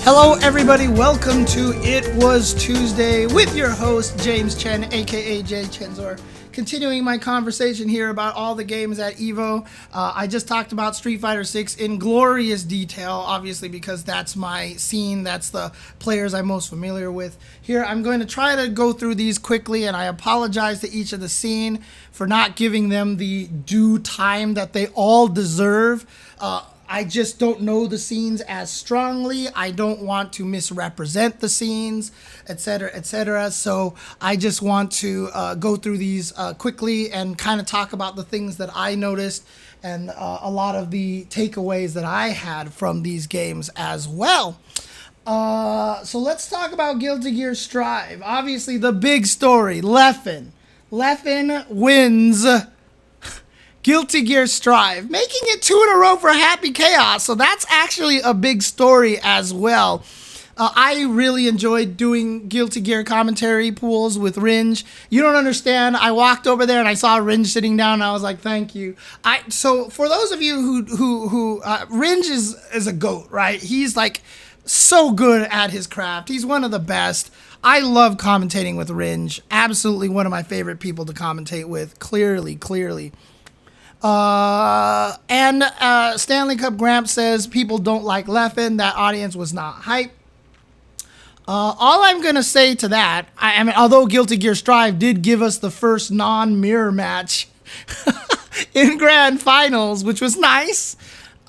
Hello, everybody. Welcome to It Was Tuesday with your host, James Chen, aka Jay Chenzor. Continuing my conversation here about all the games at EVO. I just talked about Street Fighter 6 in glorious detail, obviously, because that's my scene. That's the players I'm most familiar with. Here, I'm going to try to go through these quickly, and I apologize to each of the scene for not giving them the due time that they all deserve. I just don't know the scenes as strongly. I don't want to misrepresent the scenes, etc., etc. So I just want to go through these quickly and kind of talk about the things that I noticed and a lot of the takeaways that I had from these games as well. So let's talk about Guilty Gear Strive. Obviously, the big story, Leffen. Leffen wins Guilty Gear Strive, making it 2 in a row for Happy Chaos. So that's actually a big story as well. I really enjoyed doing Guilty Gear commentary pools with Ringe. You don't understand. I walked over there and I saw Ringe sitting down and I was like, thank you. So for those of you who Ringe is a GOAT, right? He's like so good at his craft. He's one of the best. I love commentating with Ringe. Absolutely one of my favorite people to commentate with. Clearly. And Stanley Cup Gramps says people don't like Leffen. That audience was not hype. All I'm going to say to that, I mean, although Guilty Gear Strive did give us the first non-mirror match in Grand Finals, which was nice,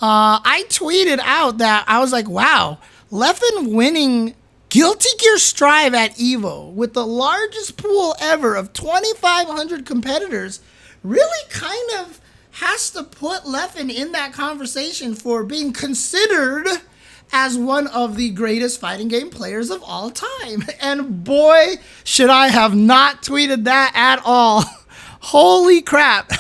I tweeted out that I was like, wow, Leffen winning Guilty Gear Strive at EVO with the largest pool ever of 2,500 competitors really kind of has to put Leffen in that conversation for being considered as one of the greatest fighting game players of all time. And boy, should I have not tweeted that at all. Holy crap.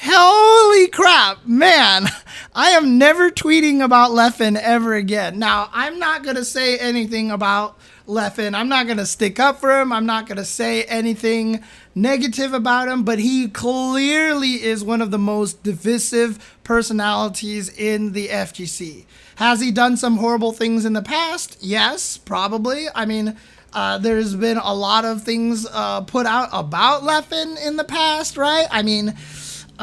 Holy crap, man. I am never tweeting about Leffen ever again. Now, I'm not going to say anything about Leffen. I'm not going to stick up for him. I'm not going to say anything negative about him, but he clearly is one of the most divisive personalities in the FGC. Has he done some horrible things in the past? Yes, probably. I mean, there's been a lot of things put out about Leffen in the past, right? I mean,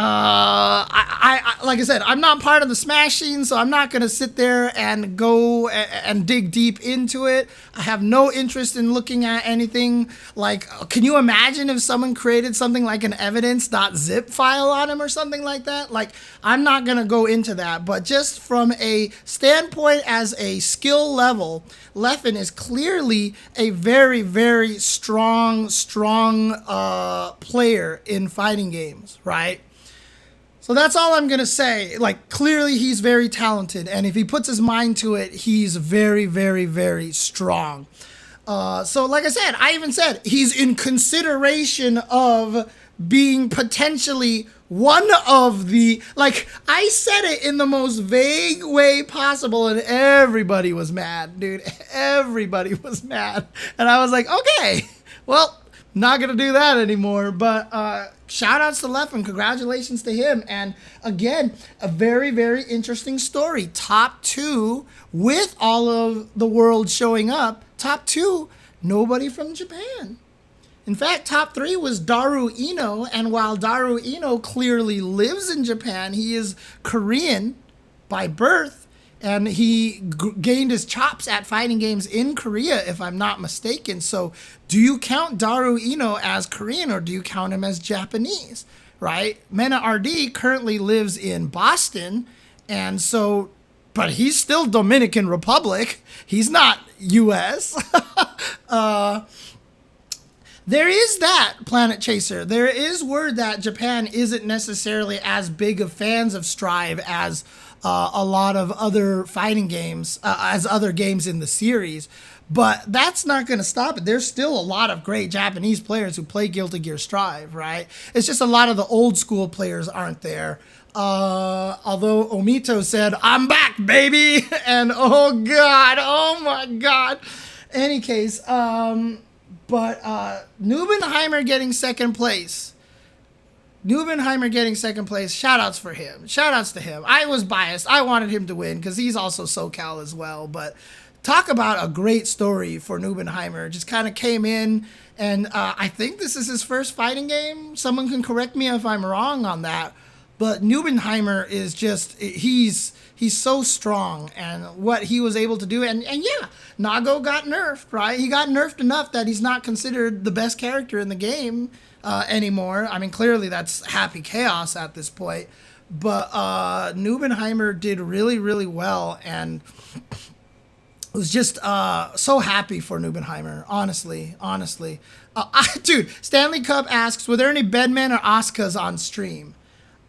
I like I said, I'm not part of the Smash scene, so I'm not going to sit there and go and dig deep into it. I have no interest in looking at anything like, can you imagine if someone created something like an evidence.zip file on him or something like that? Like, I'm not going to go into that, but just from a standpoint as a skill level, Leffen is clearly a very, very strong player in fighting games, right? So that's all I'm going to say. Like, clearly he's very talented, and if he puts his mind to it, he's very, very, very strong. So like I said, I even said he's in consideration of being potentially one of the, like, I said it in the most vague way possible, and everybody was mad, dude. Everybody was mad. And I was like, okay, well, not going to do that anymore. But shout outs to Leffen. Congratulations to him. And again, a very, very interesting story. Top 2 with all of the world showing up. Top 2, nobody from Japan. In fact, top 3 was Daru Ino. And while Daru Ino clearly lives in Japan, he is Korean by birth. And he gained his chops at fighting games in Korea, if I'm not mistaken. So do you count Daru Ino as Korean or do you count him as Japanese, right? Mena RD currently lives in Boston, and so, but he's still Dominican Republic. He's not U.S. There is that, Planet Chaser. There is word that Japan isn't necessarily as big of fans of Strive as a lot of other fighting games, as other games in the series. But that's not going to stop it. There's still a lot of great Japanese players who play Guilty Gear Strive, right? It's just a lot of the old school players aren't there. Although Omito said, I'm back, baby! And oh my God. Any case, but Nubenheimer getting second place. Shout outs for him. Shout outs to him. I was biased. I wanted him to win because he's also SoCal as well. But talk about a great story for Nubenheimer. Just kind of came in, and I think this is his first fighting game. Someone can correct me if I'm wrong on that. But Nubenheimer is just, he's so strong, and what he was able to do. And yeah, Nago got nerfed, right? He got nerfed enough that he's not considered the best character in the game anymore. I mean, clearly that's Happy Chaos at this point. But Nubenheimer did really, really well, and was just so happy for Nubenheimer, honestly. Dude, Stanley Cup asks, were there any Bedmen or Asukas on stream?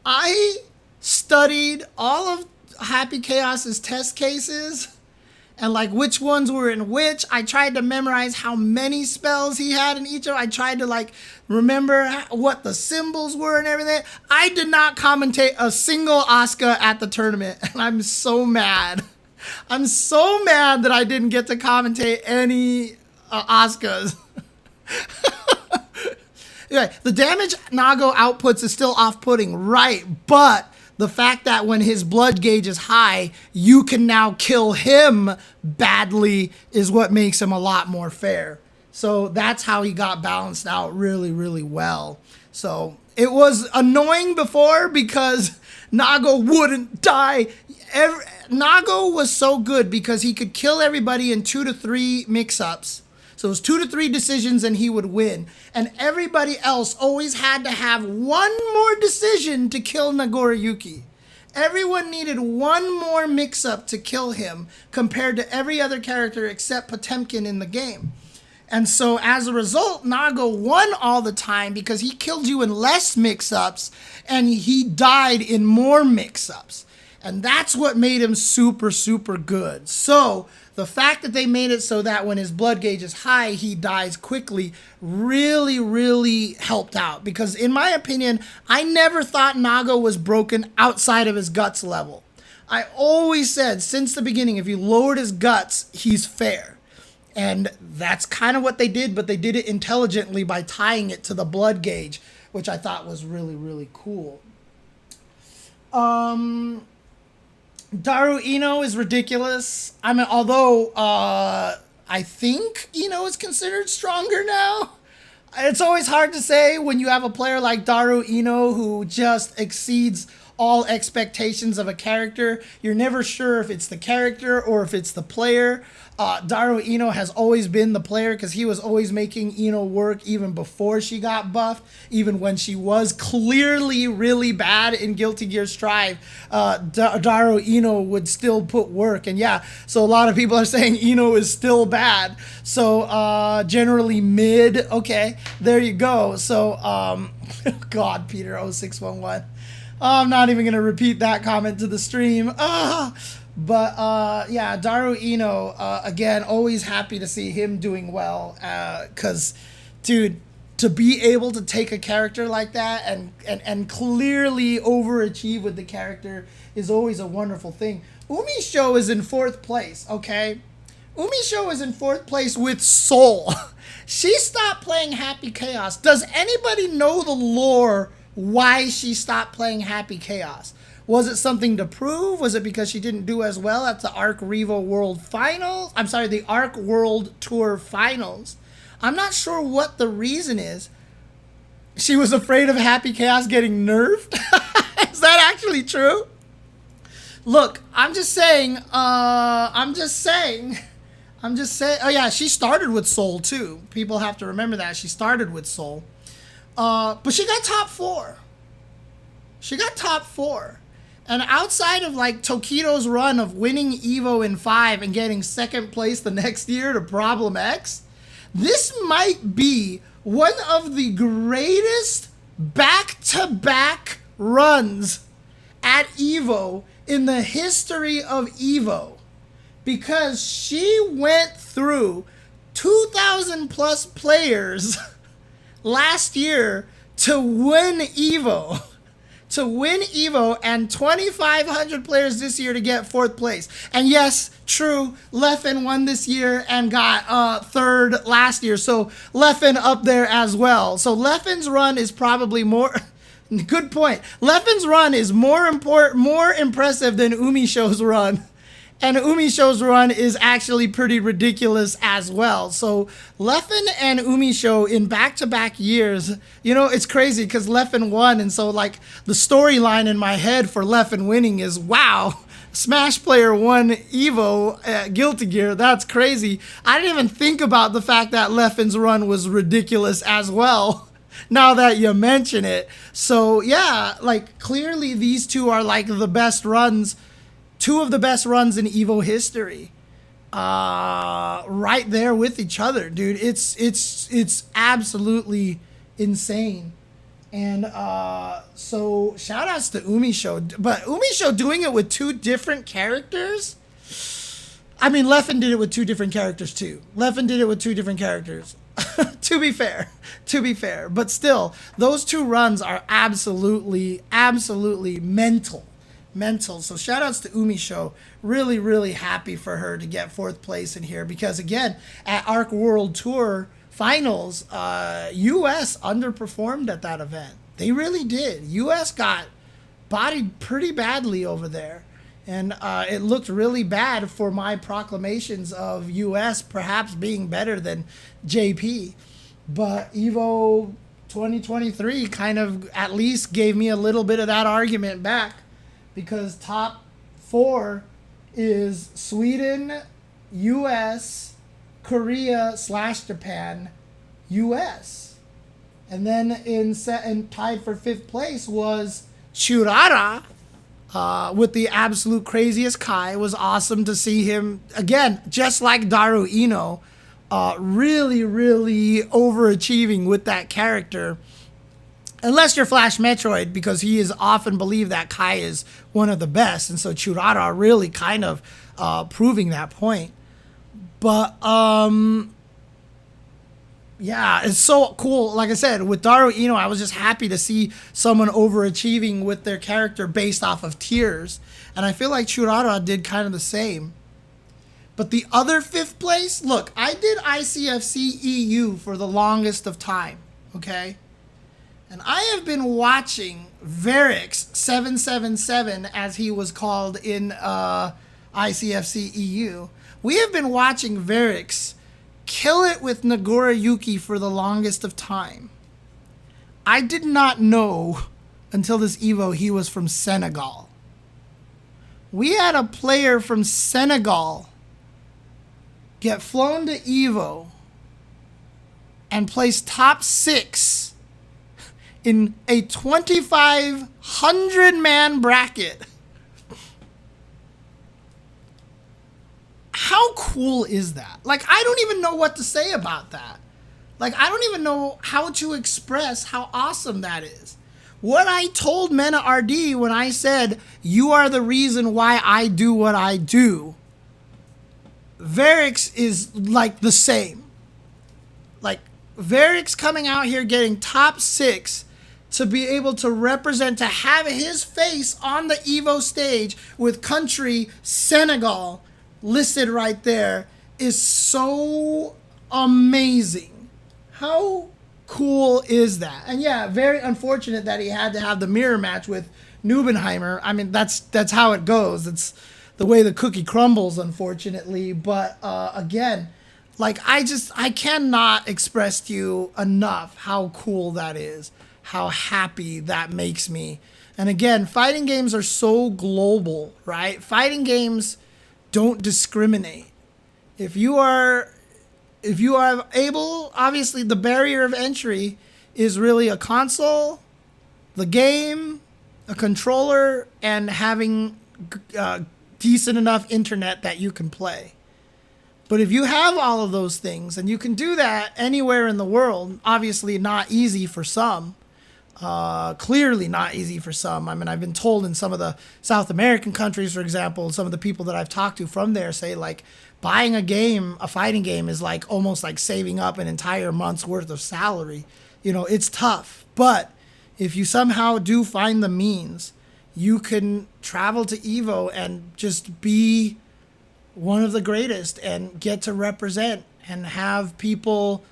I studied all of Happy Chaos's test cases and like which ones were in which. I tried to memorize how many spells he had in each of them. I tried to like remember what the symbols were and everything. I did not commentate a single Asuka at the tournament, and I'm so mad. I'm so mad that I didn't get to commentate any Asukas. Yeah, the damage Nago outputs is still off-putting, right? But the fact that when his blood gauge is high, you can now kill him badly is what makes him a lot more fair. So that's how he got balanced out really, really well. So it was annoying before because Nago wouldn't die. Nago was so good because he could kill everybody in 2 to 3 mix-ups. So it was 2 to 3 decisions and he would win. And everybody else always had to have one more decision to kill Nagoriyuki. Everyone needed one more mix-up to kill him compared to every other character except Potemkin in the game. And so as a result, Nago won all the time because he killed you in less mix-ups and he died in more mix-ups. And that's what made him super, super good. So the fact that they made it so that when his blood gauge is high, he dies quickly really, really helped out. Because in my opinion, I never thought Nago was broken outside of his guts level. I always said since the beginning, if you lowered his guts, he's fair. And that's kind of what they did, but they did it intelligently by tying it to the blood gauge, which I thought was really, really cool. Daru Ino is ridiculous. I mean, although I think Ino is considered stronger now. It's always hard to say when you have a player like Daru Ino who just exceeds all expectations of a character. You're never sure if it's the character or if it's the player. Daru Ino has always been the player because he was always making Ino work even before she got buffed. Even when she was clearly really bad in Guilty Gear Strive, Daru Ino would still put work. And yeah, so a lot of people are saying Ino is still bad. So generally mid. Okay, there you go. So, God, Peter 0611. I'm not even going to repeat that comment to the stream. But yeah, Daru Ino, again, always happy to see him doing well. Because, dude, to be able to take a character like that and clearly overachieve with the character is always a wonderful thing. Umisho is in 4th place, okay? Umisho is in 4th place with Soul. She stopped playing Happy Chaos. Does anybody know the lore why she stopped playing Happy Chaos? Was it something to prove? Was it because she didn't do as well at the Arc Revo World Finals? I'm sorry, the Arc World Tour Finals. I'm not sure what the reason is. She was afraid of Happy Chaos getting nerfed? Is that actually true? Look, I'm just saying, oh yeah, she started with Soul too. People have to remember that. She started with Soul. But she got top 4. She got top 4. And outside of like Tokido's run of winning Evo in 5 and getting 2nd place the next year to Problem X, this might be one of the greatest back-to-back runs at Evo in the history of Evo. Because she went through 2,000 plus players last year to win Evo. To win Evo, and 2,500 players this year to get 4th place. And yes, true, Leffen won this year and got 3rd last year. So Leffen up there as well. So Leffen's run is probably more... Good point. Leffen's run is more impressive than Umisho's run. And Umisho's run is actually pretty ridiculous as well. So Leffen and Umisho in back-to-back years, you know, it's crazy because Leffen won. And so, like, the storyline in my head for Leffen winning is, wow, Smash player won Evo Guilty Gear. That's crazy. I didn't even think about the fact that Leffen's run was ridiculous as well. Now that you mention it. So, yeah, like, clearly these two are, like, the best runs. Two of the best runs in Evo history, right there with each other, dude. It's absolutely insane. And so shout outs to Umisho, but Umisho doing it with two different characters. I mean, Leffen did it with two different characters too. Leffen did it with two different characters. to be fair, but still, those two runs are absolutely mental. So shout outs to Umisho. Really happy for her to get fourth place in here because, again, at Arc World Tour Finals, US underperformed at that event. They really did. US got bodied pretty badly over there. And it looked really bad for my proclamations of US perhaps being better than JP. But Evo 2023 kind of at least gave me a little bit of that argument back. Because top 4 is Sweden, US, Korea / Japan, US. And then and tied for 5th place was Churara with the absolute craziest Kai. It was awesome to see him, again, just like Daru Ino, really overachieving with that character. Unless you're Flash Metroid, because he is often believed that Kai is one of the best. And so Churara really kind of proving that point. But, yeah, it's so cool. Like I said, with Daru Ino, I was just happy to see someone overachieving with their character based off of tiers. And I feel like Churara did kind of the same. But the other 5th place, look, I did ICFC EU for the longest of time, okay? And I have been watching Verix 777, as he was called in ICFC EU. We have been watching Verix kill it with Nagoriyuki for the longest of time. I did not know until this Evo he was from Senegal. We had a player from Senegal get flown to Evo and place top 6 in a 2,500-man bracket. How cool is that? Like, I don't even know what to say about that. Like, I don't even know how to express how awesome that is. What I told Mena RD when I said, you are the reason why I do what I do, Verix is like the same. Like, Verix coming out here getting top 6 to be able to represent, to have his face on the Evo stage with country Senegal listed right there is so amazing. How cool is that? And yeah, very unfortunate that he had to have the mirror match with Nubenheimer. I mean, that's how it goes. It's the way the cookie crumbles, unfortunately. But again, like, I cannot express to you enough how cool that is. How happy that makes me. And again, fighting games are so global, right? Fighting games don't discriminate. If you are able, obviously the barrier of entry is really a console, the game, a controller, and having decent enough internet that you can play. But if you have all of those things, and you can do that anywhere in the world, obviously not easy for some, clearly not easy for some. I mean, I've been told in some of the South American countries, for example, some of the people that I've talked to from there say, like, buying a fighting game is like almost like saving up an entire month's worth of salary. You know, it's tough. But if you somehow do find the means, you can travel to Evo and just be one of the greatest and get to represent and have people,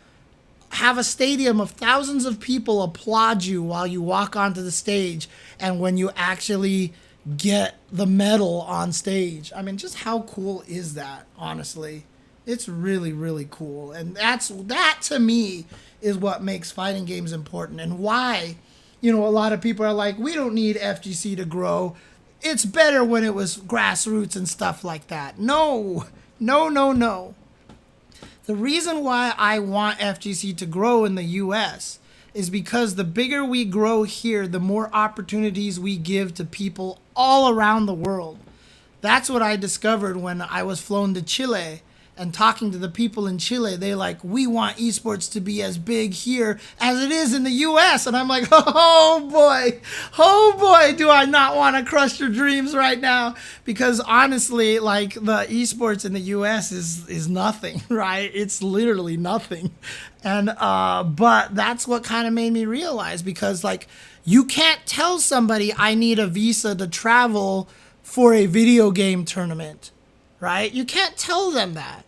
have a stadium of thousands of people applaud you while you walk onto the stage, and when you actually get the medal on stage. I mean, just how cool is that, honestly? It's really, really cool. And that to me is what makes fighting games important, and why, a lot of people are like, we don't need FGC to grow. It's better when it was grassroots and stuff like that. No. The reason why I want FGC to grow in the US is because the bigger we grow here, the more opportunities we give to people all around the world. That's what I discovered when I was flown to Chile and talking to the people in Chile. They like, we want esports to be as big here as it is in the US. And I'm like, oh boy, do I not want to crush your dreams right now? Because honestly, like, the esports in the US is nothing, right? It's literally nothing. And, but that's what kind of made me realize, because like, you can't tell somebody I need a visa to travel for a video game tournament, right? You can't tell them that.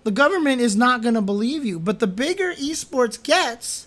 The government is not going to believe you. But the bigger esports gets,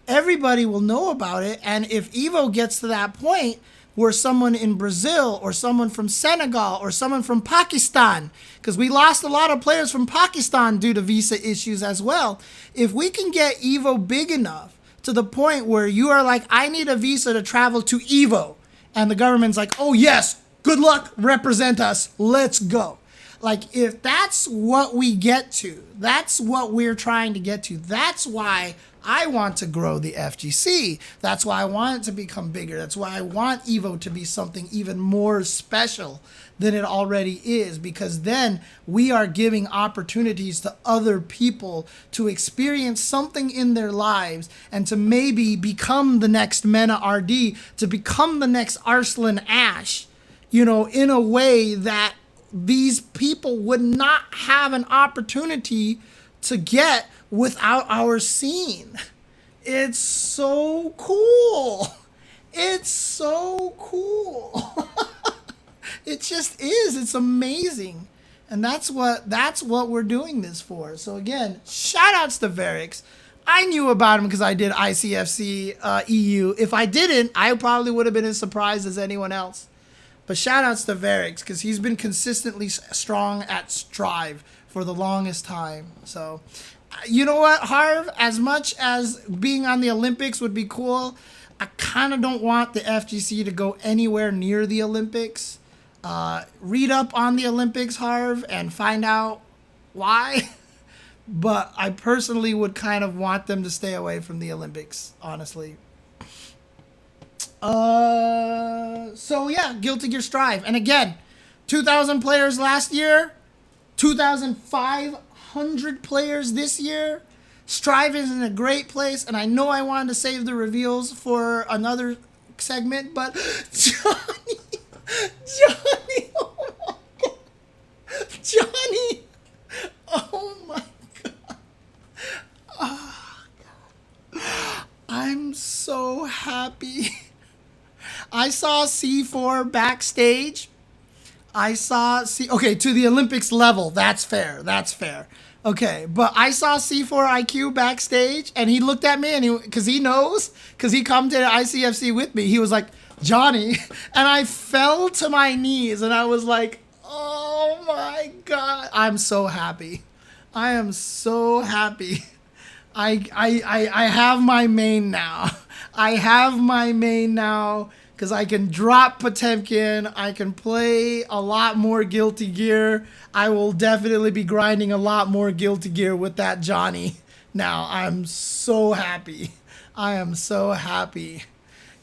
everybody will know about it. And if Evo gets to that point where someone in Brazil or someone from Senegal or someone from Pakistan, because we lost a lot of players from Pakistan due to visa issues as well. If we can get Evo big enough to the point where you are like, I need a visa to travel to Evo, and the government's like, oh yes, good luck, represent us, let's go. Like, if that's what we get to, that's what we're trying to get to. That's why I want to grow the FGC. That's why I want it to become bigger. That's why I want Evo to be something even more special than it already is, because then we are giving opportunities to other people to experience something in their lives and to maybe become the next Mena RD, to become the next Arslan Ash, in a way that these people would not have an opportunity to get without our scene. It's so cool. It's so cool. It just is. It's amazing. And that's what we're doing this for. So again, shout outs to Varix. I knew about him because I did ICFC EU. If I didn't, I probably would have been as surprised as anyone else. But shout outs to Varix, because he's been consistently strong at Strive for the longest time. So, you know what, Harv? As much as being on the Olympics would be cool, I kind of don't want the FGC to go anywhere near the Olympics. Read up on the Olympics, Harv, and find out why. But I personally would kind of want them to stay away from the Olympics, honestly. So yeah, Guilty Gear Strive. And again, 2,000 players last year, 2,500 players this year. Strive is in a great place, and I know I wanted to save the reveals for another segment, but Johnny, oh my God. Johnny, oh my God. Oh, God. I'm so happy. I saw C4 backstage. Okay, to the Olympics level. That's fair. Okay, but I saw C4 IQ backstage, and he looked at me, and because he knows, because he commented at ICFC with me, he was like, Johnny, and I fell to my knees, and I was like, oh my God, I'm so happy. I am so happy. I have my main now. Because I can drop Potemkin, I can play a lot more Guilty Gear. I will definitely be grinding a lot more Guilty Gear with that Johnny. Now, I'm so happy. I am so happy.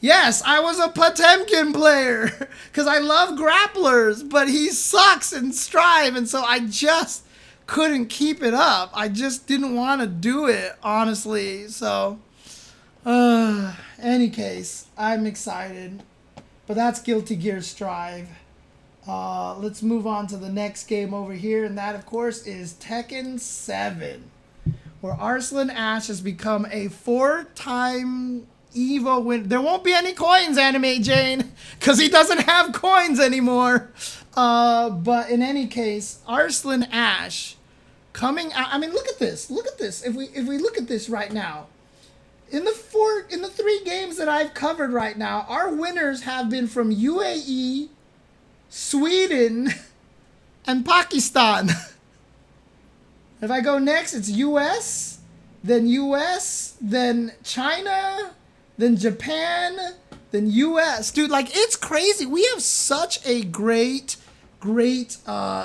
Yes, I was a Potemkin player, because I love grapplers, but he sucks in Strive, and so I just couldn't keep it up. I just didn't want to do it, honestly, so... any case, I'm excited. But that's Guilty Gear Strive. Let's move on to the next game over here, and that, of course, is Tekken 7, where Arslan Ash has become a 4-time Evo win. There won't be any coins, Anime Jane, because he doesn't have coins anymore. But in any case, Arslan Ash coming out. I mean, look at this. Look at this. If we look at this right now. In the 3 games that I've covered right now, our winners have been from UAE, Sweden, and Pakistan. If I go next, it's US, then China, then Japan, then US. Dude, like, it's crazy. We have such a great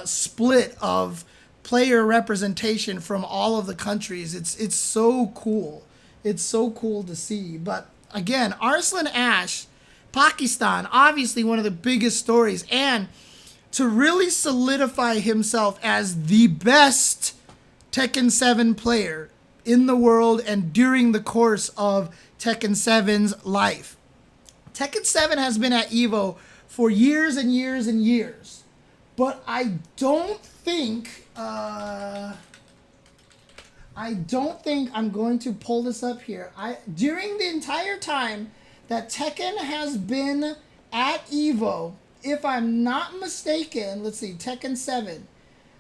split of player representation from all of the countries. It's so cool. It's so cool to see. But again, Arslan Ash, Pakistan, obviously one of the biggest stories, and to really solidify himself as the best Tekken 7 player in the world and during the course of Tekken 7's life. Tekken 7 has been at EVO for years and years and years, but I don't think I'm going to pull this up here. During the entire time that Tekken has been at EVO, if I'm not mistaken, let's see, Tekken 7.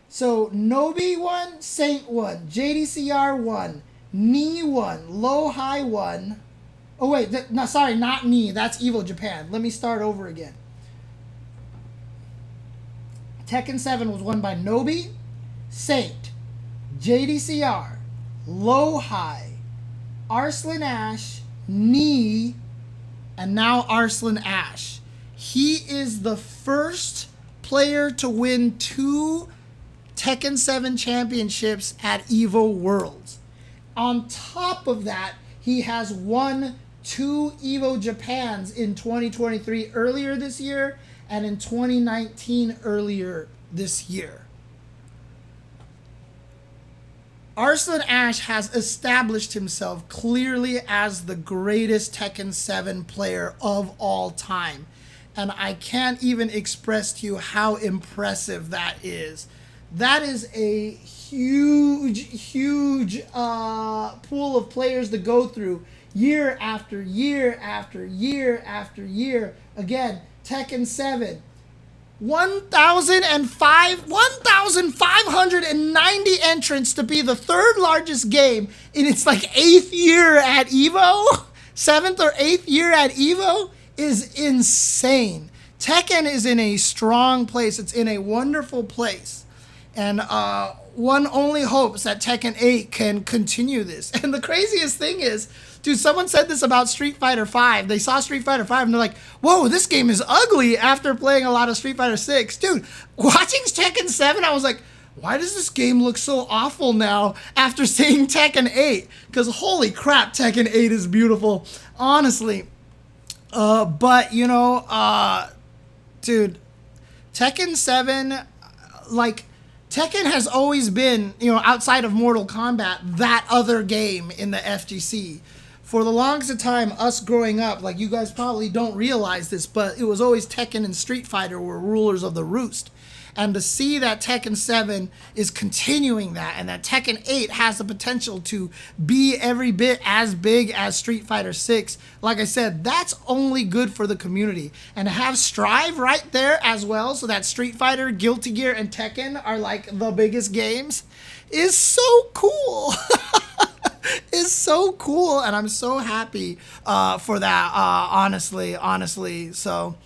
So Nobi won, Saint won, JDCR won, Knee won, Low High won. Oh wait, no, sorry, not Knee. That's EVO Japan. Let me start over again. Tekken 7 was won by Nobi, Saint, JDCR, Low High, Arslan Ash, Knee, and now Arslan Ash. He is the first player to win 2 Tekken 7 championships at EVO Worlds. On top of that, he has won 2 EVO Japans in 2023 earlier this year and in 2019 earlier this year. Arslan Ash has established himself clearly as the greatest Tekken 7 player of all time. And I can't even express to you how impressive that is. That is a huge pool of players to go through year after year after year after year. Again, Tekken 7, 1,590 entrants to be the 3rd largest game in its like 8th year at EVO, 7th or 8th year at EVO is insane. Tekken is in a strong place. It's in a wonderful place. And one only hopes that Tekken 8 can continue this. And the craziest thing is, dude, someone said this about Street Fighter 5. They saw Street Fighter 5 and they're like, whoa, this game is ugly after playing a lot of Street Fighter 6. Dude, watching Tekken 7, I was like, why does this game look so awful now after seeing Tekken 8? Because holy crap, Tekken 8 is beautiful, honestly. But, you know, dude, Tekken 7, like, Tekken has always been, you know, outside of Mortal Kombat, that other game in the FGC. For the longest time, us growing up, like, you guys probably don't realize this, but it was always Tekken and Street Fighter were rulers of the roost. And to see that Tekken 7 is continuing that, and that Tekken 8 has the potential to be every bit as big as Street Fighter 6, like I said, that's only good for the community. And to have Strive right there as well, so that Street Fighter, Guilty Gear, and Tekken are like the biggest games, is so cool. Is so cool, and I'm so happy for that, honestly. So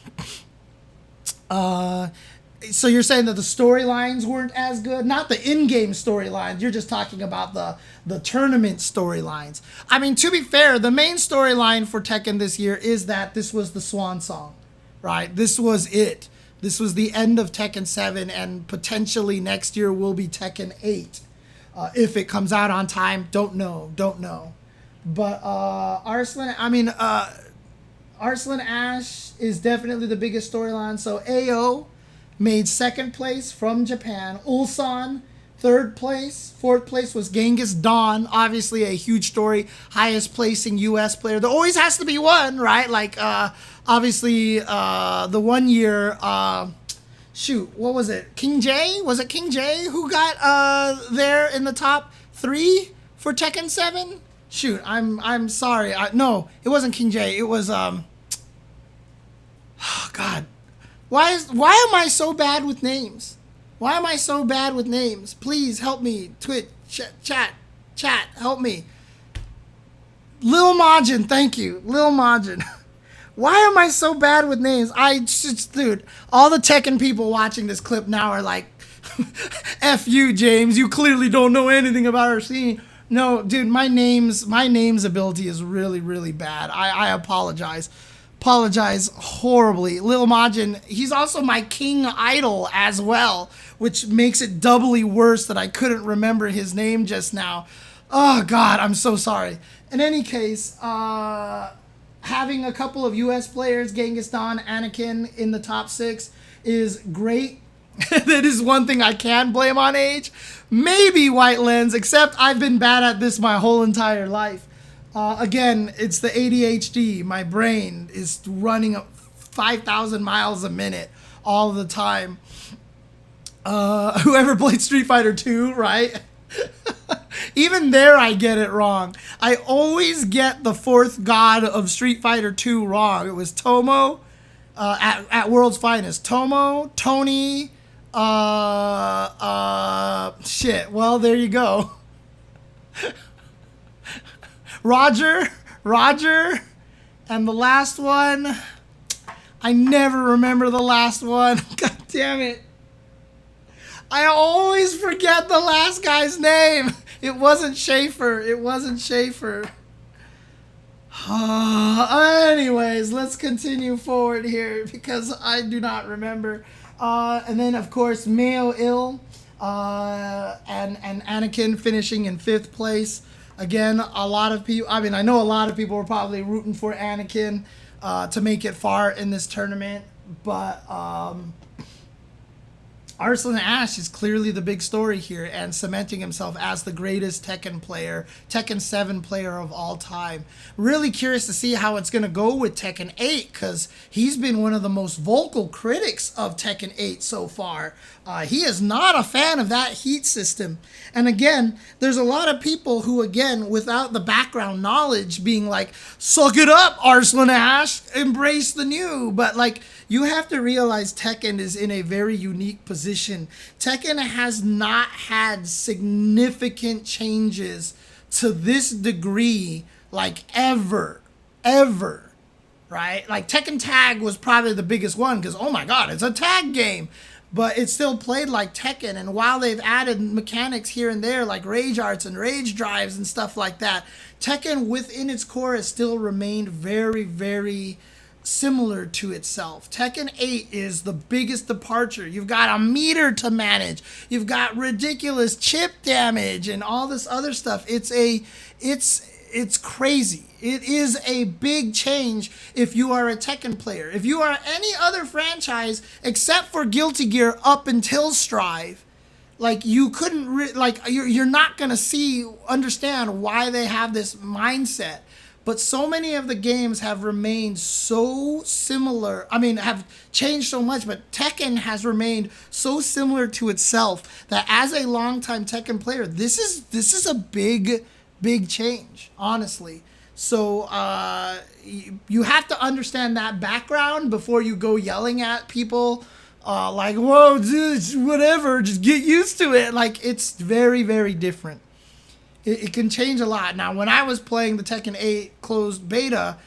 you're saying that the storylines weren't as good? Not the in-game storylines. You're just talking about the tournament storylines. I mean, to be fair, the main storyline for Tekken this year is that this was the swan song, right? This was it. This was the end of Tekken 7, and potentially next year will be Tekken 8. If it comes out on time, don't know. But Arslan Ash is definitely the biggest storyline. So AO made 2nd place from Japan. Ulsan, 3rd place. 4th place was Genghis Dawn. Obviously a huge story. Highest placing US player. There always has to be one, right? Like, obviously, the 1 year, what was it? King J? Was it King J who got there in the top 3 for Tekken 7? Shoot, I'm sorry. No, it wasn't King J. It was, oh, God. Why am I so bad with names? Please help me. Twitch, chat, help me. Lil Majin, thank you. Lil Majin. Why am I so bad with names? Dude, all the Tekken people watching this clip now are like, F you, James. You clearly don't know anything about our scene. No, dude, my name's ability is really, really bad. I apologize. Apologize horribly. Lil Majin, he's also my king idol as well, which makes it doubly worse that I couldn't remember his name just now. Oh, God, I'm so sorry. In any case, having a couple of U.S. players, Genghis Khan, Anakin, in the top 6 is great. That is one thing I can blame on age. Maybe White Lens, except I've been bad at this my whole entire life. Again, it's the ADHD. My brain is running 5,000 miles a minute all the time. Whoever played Street Fighter 2, right? Even there, I get it wrong. I always get the fourth god of Street Fighter 2 wrong. It was Tomo at World's Finest. Tomo, Tony, shit. Well, there you go. Roger, and the last one, I never remember the last one. God damn it. I always forget the last guy's name. It wasn't Schaefer. Anyways, let's continue forward here because I do not remember. And then, of course, Mayo Ill and Anakin finishing in 5th place. Again, a lot of people, I know a lot of people were probably rooting for Anakin to make it far in this tournament, but Arslan Ash is clearly the big story here and cementing himself as the greatest Tekken 7 player of all time. Really curious to see how it's going to go with Tekken 8 because he's been one of the most vocal critics of Tekken 8 so far. He is not a fan of that heat system. And again, there's a lot of people who, again, without the background knowledge being like, suck it up, Arslan Ash, embrace the new. But like, you have to realize Tekken is in a very unique position. Tekken has not had significant changes to this degree, like ever, right? Like Tekken Tag was probably the biggest one because, oh my God, it's a tag game. But it's still played like Tekken, and while they've added mechanics here and there, like rage arts and rage drives and stuff like that, Tekken within its core has still remained very, very similar to itself. Tekken 8 is the biggest departure. You've got a meter to manage. You've got ridiculous chip damage and all this other stuff. It's crazy. It is a big change if you are a Tekken player. If you are any other franchise except for Guilty Gear up until Strive, like you couldn't you're not going to understand why they have this mindset. But so many of the games have remained so similar. Have changed so much, but Tekken has remained so similar to itself that as a longtime Tekken player, this is a big change, honestly. So you have to understand that background before you go yelling at people like, whoa, dude, whatever, just get used to it. Like, it's very, very different. It can change a lot. Now, when I was playing the Tekken 8 closed beta,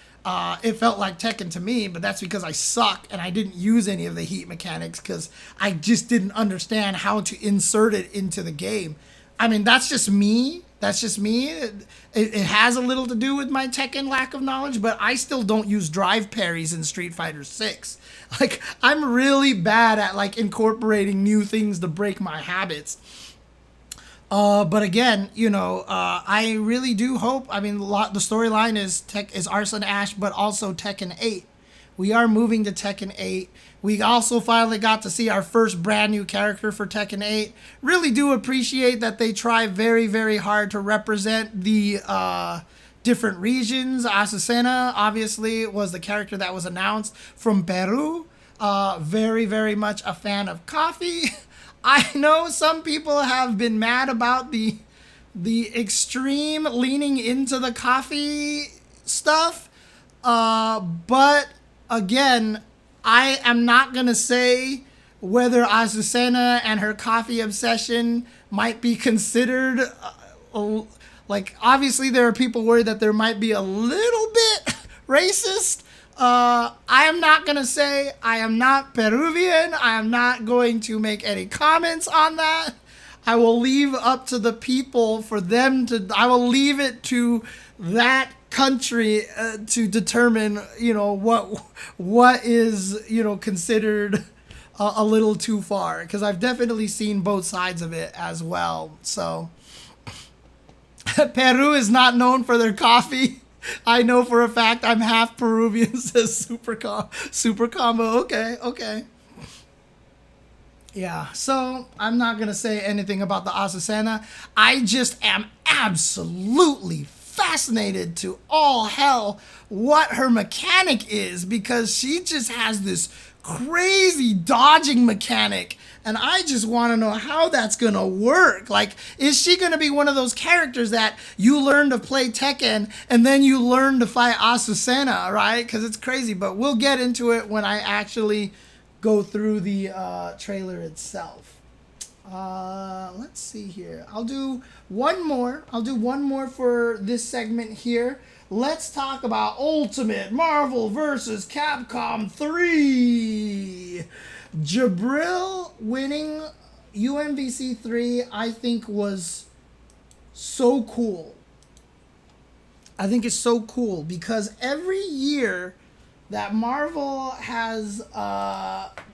it felt like Tekken to me, but that's because I suck and I didn't use any of the heat mechanics because I just didn't understand how to insert it into the game. That's just me. It has a little to do with my Tekken lack of knowledge, but I still don't use drive parries in Street Fighter 6. Like, I'm really bad at, like, incorporating new things to break my habits. But again, I really do hope, the storyline is Arslan Ash, but also Tekken 8. We are moving to Tekken 8. We also finally got to see our first brand new character for Tekken 8. Really do appreciate that they try very, very hard to represent the different regions. Azucena, obviously, was the character that was announced from Peru. Very, very much a fan of coffee. I know some people have been mad about the extreme leaning into the coffee stuff, but again, I am not gonna say whether Azucena and her coffee obsession might be considered Like, obviously, there are people worried that there might be a little bit racist. I am not going to say I am not Peruvian. I am not going to make any comments on that. I will leave up to the people for them to, I will leave it to that country to determine, what is, considered a little too far. Because I've definitely seen both sides of it as well. So, Peru is not known for their coffee. I know for a fact I'm half Peruvian, says Super Combo. Okay. Yeah, so I'm not going to say anything about the Azucena. I just am absolutely fascinated to all hell what her mechanic is, because she just has this crazy dodging mechanic, and I just want to know how that's going to work. Like, is she going to be one of those characters that you learn to play Tekken and then you learn to fight Azucena, right? Because it's crazy, but we'll get into it when I actually go through the trailer itself. Let's see here. I'll do one more for this segment here. Let's talk about Ultimate Marvel vs. Capcom 3. Jabril winning UMVC 3, I think, was so cool. I think it's so cool because every year that Marvel has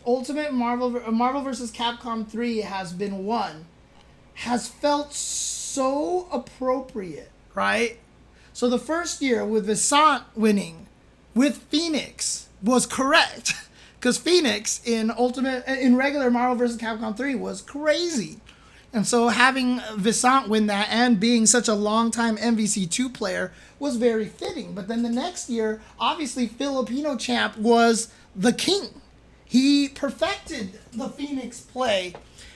Ultimate Marvel vs. Capcom 3 has been won, has felt so appropriate, right? So the first year with Visant winning with Phoenix was correct, because Phoenix in regular Marvel vs. Capcom 3 was crazy. And so having Visant win that and being such a long-time MVC2 player was very fitting. But then the next year, obviously, Filipino champ was the king. He perfected the Phoenix play,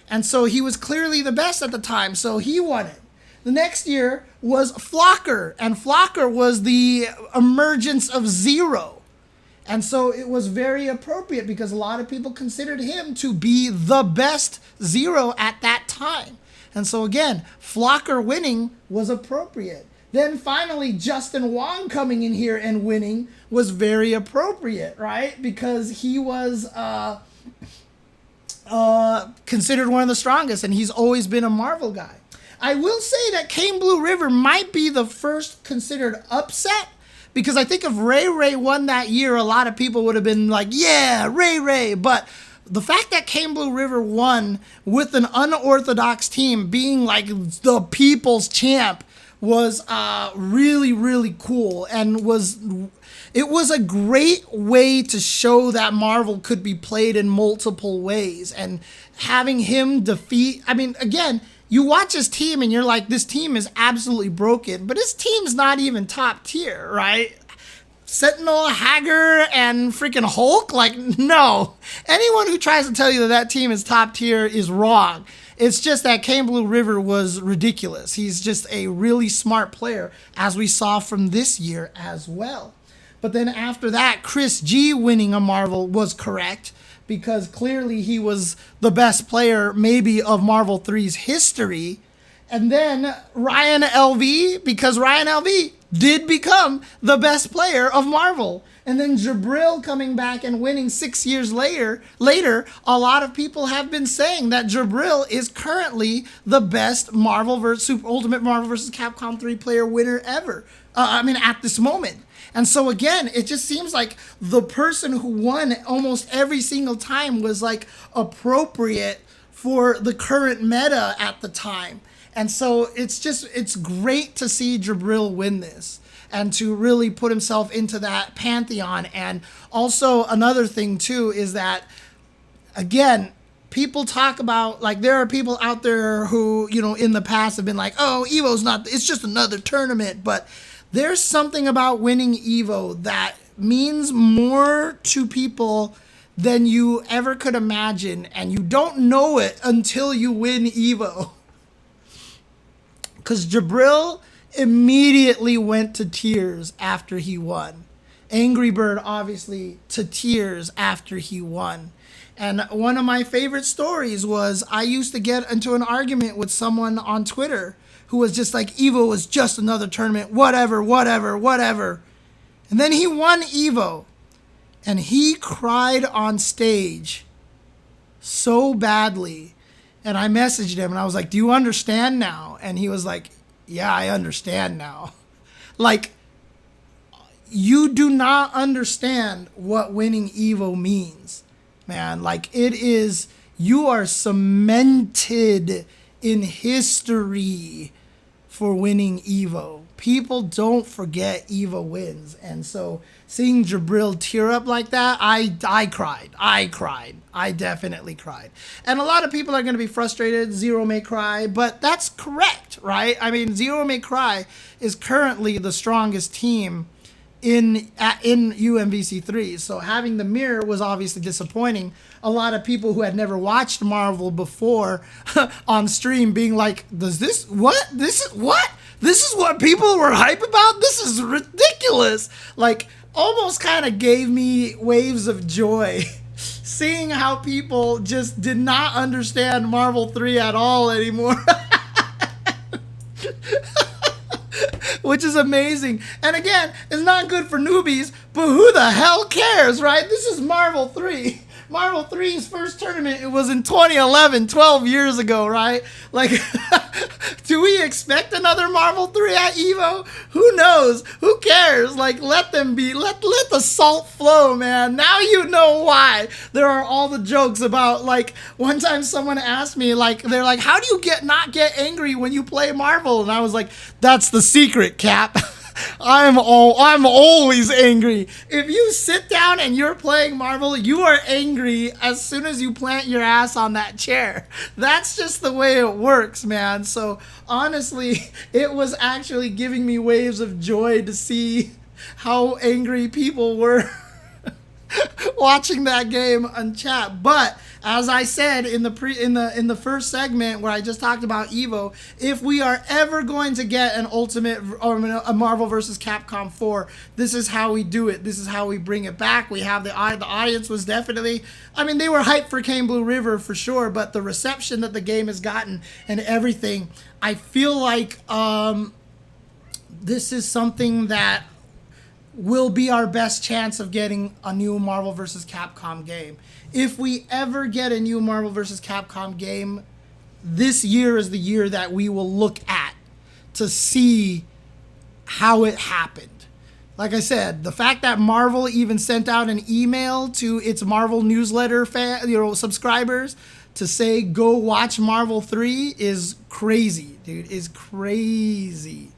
and so he was clearly the best at the time, so he won it. The next year was Flocker, and Flocker was the emergence of Zero. And so it was very appropriate because a lot of people considered him to be the best Zero at that time. And so again, Flocker winning was appropriate. Then finally, Justin Wong coming in here and winning was very appropriate, right? Because he was considered one of the strongest, and he's always been a Marvel guy. I will say that Kane Blue River might be the first considered upset, because I think if Ray Ray won that year, a lot of people would have been like, yeah, Ray Ray. But the fact that Kane Blue River won with an unorthodox team being like the people's champ was really, really cool, and it was a great way to show that Marvel could be played in multiple ways. And having him defeat, I mean, again, you watch his team and you're like, this team is absolutely broken, but his team's not even top tier, right? Sentinel, Hager, and freaking Hulk? Like, no. Anyone who tries to tell you that that team is top tier is wrong. It's just that Kane Blue River was ridiculous. He's just a really smart player, as we saw from this year as well. But then after that, Chris G winning a Marvel was correct, because clearly he was the best player maybe of Marvel 3's history. And then Ryan LV, because Ryan LV did become the best player of Marvel. And then Jabril coming back and winning 6 years later, a lot of people have been saying that Jabril is currently the best Ultimate Marvel vs. Capcom 3 player winner ever. At this moment. And so again, it just seems like the person who won almost every single time was like appropriate for the current meta at the time. And so it's great to see Jabril win this and to really put himself into that pantheon. And also another thing too is that, again, people talk about, like, there are people out there who, in the past have been like, oh, EVO's it's just another tournament. But there's something about winning EVO that means more to people than you ever could imagine, and you don't know it until you win EVO. Because Jabril immediately went to tears after he won. Angry Bird, obviously, to tears after he won. And one of my favorite stories was I used to get into an argument with someone on Twitter who was just like, Evo was just another tournament, whatever, whatever, whatever. And then he won Evo, and he cried on stage so badly. And I messaged him, and I was like, do you understand now? And he was like, yeah, I understand now. Like, you do not understand what winning Evo means, man. Like, it is, you are cemented in history for winning Evo. People don't forget Evo wins. And so seeing Jabril tear up like that, I cried. I definitely cried. And a lot of people are going to be frustrated. Zero may cry, but that's correct, right? I mean, Zero may cry is currently the strongest team in UMVC3. So having the mirror was obviously disappointing. A lot of people who had never watched Marvel before on stream being like, This is what people were hype about? This is ridiculous. Like, almost kind of gave me waves of joy seeing how people just did not understand Marvel 3 at all anymore. Which is amazing. And again, it's not good for newbies, but who the hell cares, right? This is Marvel 3. Marvel 3's first tournament, it was in 2011, 12 years ago, right? Like, do we expect another Marvel 3 at EVO? Who knows? Who cares? Like, let them be. Let the salt flow, man. Now you know why there are all the jokes about, like, one time someone asked me, like, they're like, how do you not get angry when you play Marvel? And I was like, that's the secret, Cap. I'm always angry. If you sit down and you're playing Marvel, you are angry as soon as you plant your ass on that chair. That's just the way it works, man. So honestly, it was actually giving me waves of joy to see how angry people were watching that game on chat. But as I said in the first segment where I just talked about Evo, if we are ever going to get an Ultimate or a Marvel vs. Capcom 4, this is how we do it. This is how we bring it back. We have the audience was definitely, I mean, they were hyped for Kane Blue River for sure, but the reception that the game has gotten and everything, I feel like this is something that will be our best chance of getting a new Marvel vs. Capcom game. If we ever get a new Marvel vs. Capcom game, this year is the year that we will look at to see how it happened. Like I said, the fact that Marvel even sent out an email to its Marvel newsletter subscribers to say go watch Marvel 3 is crazy, dude. Is crazy.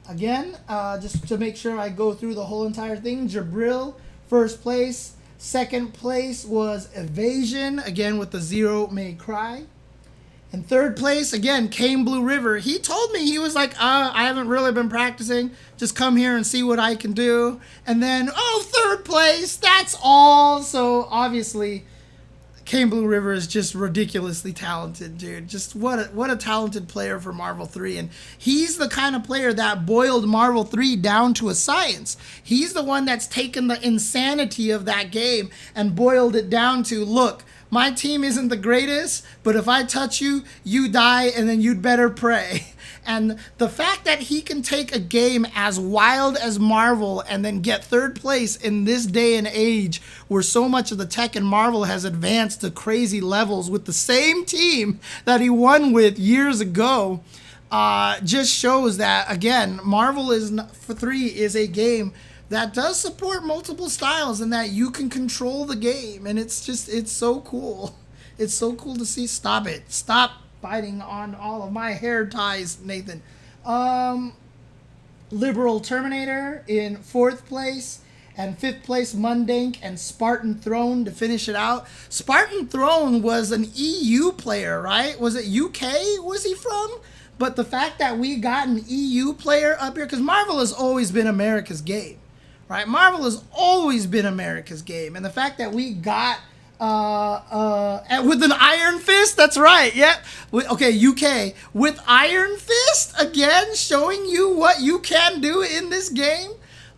Again, just to make sure I go through the whole entire thing, Jabril, first place. Second place was Evasion, again with the Zero May Cry. And third place, again, Kane Blue River. He told me, he was like, I haven't really been practicing. Just come here and see what I can do. And then, third place, that's all. So obviously, Kane Blue River is just ridiculously talented, dude. Just what a talented player for Marvel 3. And he's the kind of player that boiled Marvel 3 down to a science. He's the one that's taken the insanity of that game and boiled it down to, look, my team isn't the greatest, but if I touch you, you die, and then you'd better pray. And the fact that he can take a game as wild as Marvel and then get third place in this day and age where so much of the Tekken Marvel has advanced to crazy levels with the same team that he won with years ago, just shows that, again, Marvel 3 is a game that does support multiple styles and that you can control the game. And it's so cool. It's so cool to see. Stop it. Stop biting on all of my hair ties, Nathan. Liberal Terminator in fourth place. And fifth place, Mundank and Spartan Throne to finish it out. Spartan Throne was an EU player, right? Was it UK? Was he from? But the fact that we got an EU player up here, because Marvel has always been America's game. Right, Marvel has always been America's game, and the fact that we got with an Iron Fist, that's right, yep. Okay, UK with Iron Fist again, showing you what you can do in this game.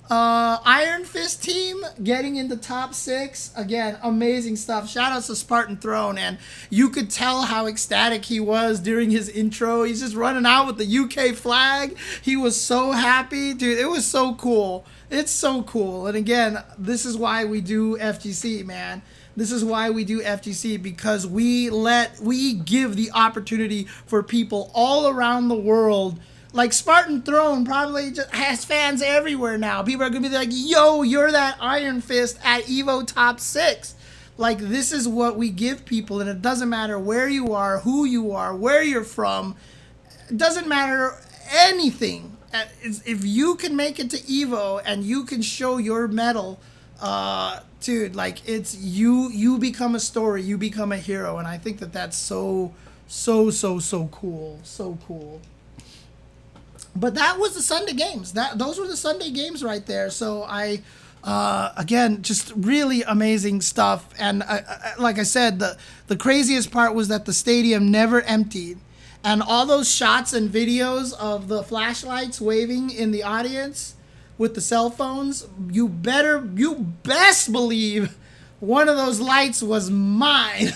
Iron Fist team getting into top 6. Again, amazing stuff. Shout outs to Spartan Throne. And you could tell how ecstatic he was during his intro. He's just running out with the UK flag. He was so happy. Dude, it was so cool. It's so cool. And again, this is why we do FGC, man. This is why we do FGC, because we give the opportunity for people all around the world. Like Spartan Throne probably just has fans everywhere now. People are going to be like, yo, you're that Iron Fist at EVO Top 6. Like, this is what we give people, and it doesn't matter where you are, who you are, where you're from. It doesn't matter anything. If you can make it to EVO and you can show your medal, dude, like, it's you become a story, you become a hero, and I think that's so cool. So cool. But that was the Sunday games. Those were the Sunday games right there. So again, just really amazing stuff. And like I said, the craziest part was that the stadium never emptied. And all those shots and videos of the flashlights waving in the audience with the cell phones, you best believe one of those lights was mine.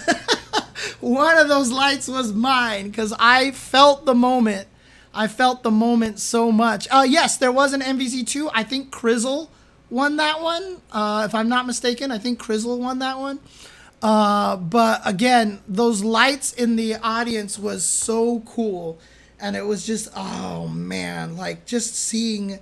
One of those lights was mine, because I felt the moment. I felt the moment so much. Yes, there was an MVC2. I think Crizzle won that one. If I'm not mistaken, I think Crizzle won that one. But again, those lights in the audience was so cool. And it was just, oh man, like just seeing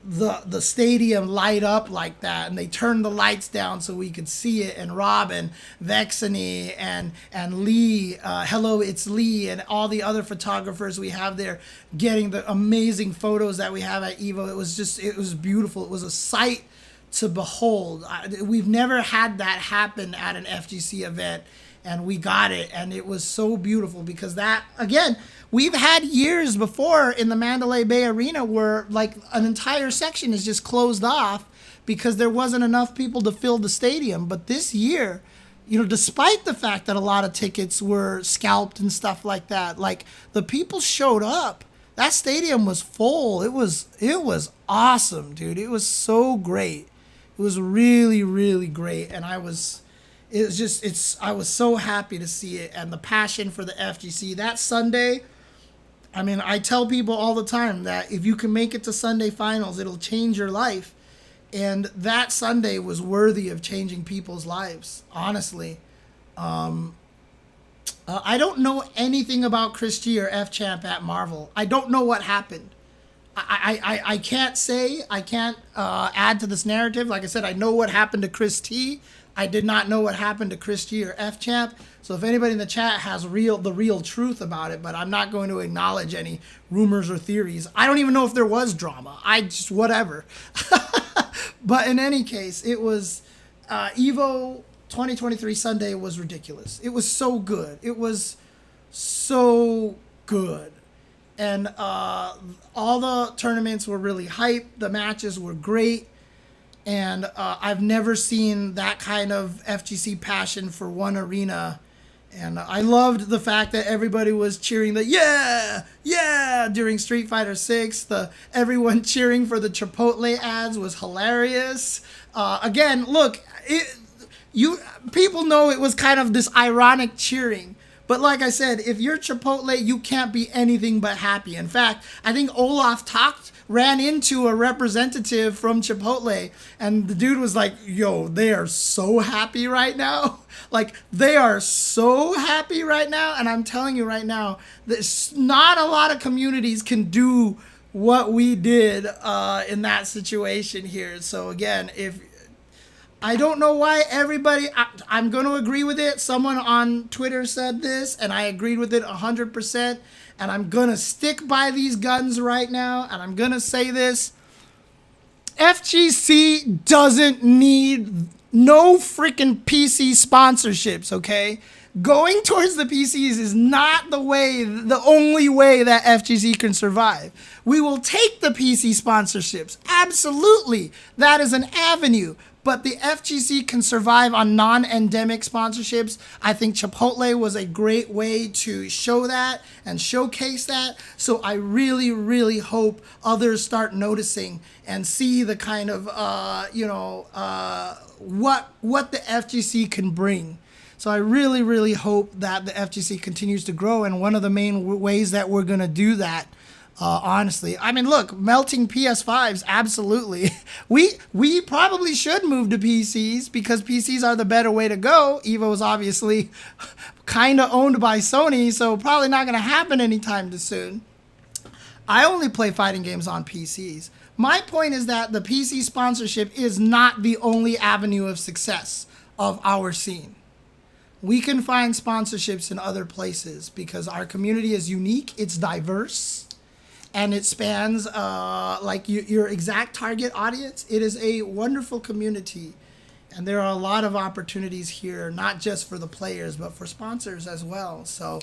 the stadium light up like that, and they turned the lights down so we could see it, and Robin, Vexany, and Lee, hello, it's Lee, and all the other photographers we have there getting the amazing photos that we have at EVO. It was beautiful. It was a sight to behold. We've never had that happen at an FGC event, and we got it, and it was so beautiful, because that, again, we've had years before in the Mandalay Bay Arena where like an entire section is just closed off because there wasn't enough people to fill the stadium. But this year, despite the fact that a lot of tickets were scalped and stuff like that, like the people showed up. That stadium was full. It was awesome, dude. It was so great. It was really, really great. And I was so happy to see it, and the passion for the FGC. That Sunday, I mean, I tell people all the time that if you can make it to Sunday finals, it'll change your life. And that Sunday was worthy of changing people's lives, honestly. I don't know anything about Chris G or F Champ at Marvel. I don't know what happened. I can't say, I can't add to this narrative. Like I said, I know what happened to Chris T. I did not know what happened to Chris G or F Champ. So if anybody in the chat has the real truth about it, but I'm not going to acknowledge any rumors or theories. I don't even know if there was drama. I just, whatever. But in any case, it was EVO 2023 Sunday was ridiculous. It was so good. It was so good. And all the tournaments were really hype. The matches were great. And I've never seen that kind of FGC passion for one arena. And I loved the fact that everybody was cheering the yeah during Street Fighter 6. Everyone cheering for the Chipotle ads was hilarious. Again, look, people know it was kind of this ironic cheering. But like I said, if you're Chipotle, you can't be anything but happy. In fact, I think Olaf ran into a representative from Chipotle, and the dude was like, yo, they are so happy right now. Like, they are so happy right now. And I'm telling you right now, that not a lot of communities can do what we did in that situation here. So again, I don't know why everybody, I'm going to agree with it. Someone on Twitter said this, and I agreed with it 100%. And I'm going to stick by these guns right now. And I'm going to say this. FGC doesn't need no freaking PC sponsorships, okay? Going towards the PCs is not the only way that FGC can survive. We will take the PC sponsorships. Absolutely. That is an avenue. but the FGC can survive on non-endemic sponsorships. I think Chipotle was a great way to show that and showcase that. So I really, really hope others start noticing and see the kind of, what the FGC can bring. So I really, really hope that the FGC continues to grow. And one of the main ways that we're going to do that, honestly, I mean, look, melting PS5s, absolutely. We probably should move to PCs because PCs are the better way to go. Evo is obviously kind of owned by Sony, so probably not going to happen anytime too soon. I only play fighting games on PCs. My point is that the PC sponsorship is not the only avenue of success of our scene. We can find sponsorships in other places because our community is unique, it's diverse, and it spans your exact target audience. It is a wonderful community, and there are a lot of opportunities here, not just for the players, but for sponsors as well. So,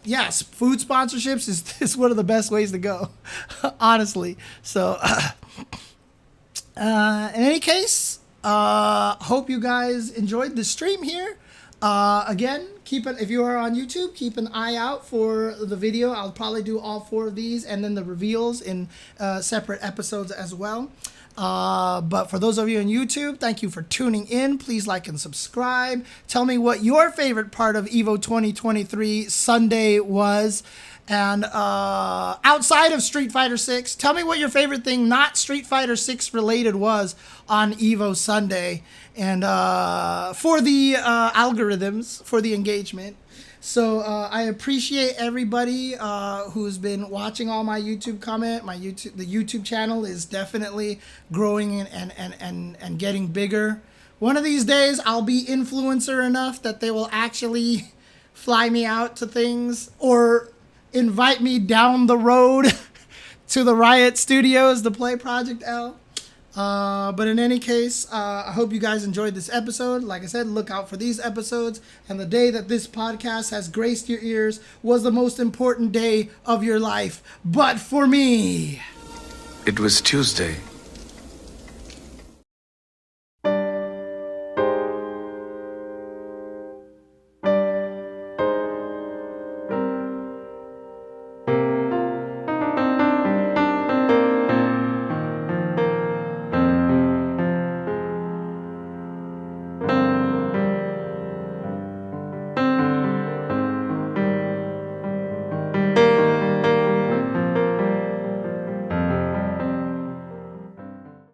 yes, food sponsorships is one of the best ways to go, honestly. So, in any case, hope you guys enjoyed the stream here. Again, if you are on YouTube, keep an eye out for the video. I'll probably do all 4 of these and then the reveals in separate episodes as well. But for those of you on YouTube, thank you for tuning in. Please like and subscribe. Tell me what your favorite part of EVO 2023 Sunday was. And outside of Street Fighter 6, tell me what your favorite thing not Street Fighter 6 related was on EVO Sunday. And for the algorithms, for the engagement. So I appreciate everybody who's been watching all my YouTube comment. The YouTube channel is definitely growing and getting bigger. One of these days, I'll be influencer enough that they will actually fly me out to things or invite me down the road to the Riot Studios to play Project L. But in any case, I hope you guys enjoyed this episode. Like I said, look out for these episodes. And the day that this podcast has graced your ears was the most important day of your life. But for me, it was Tuesday.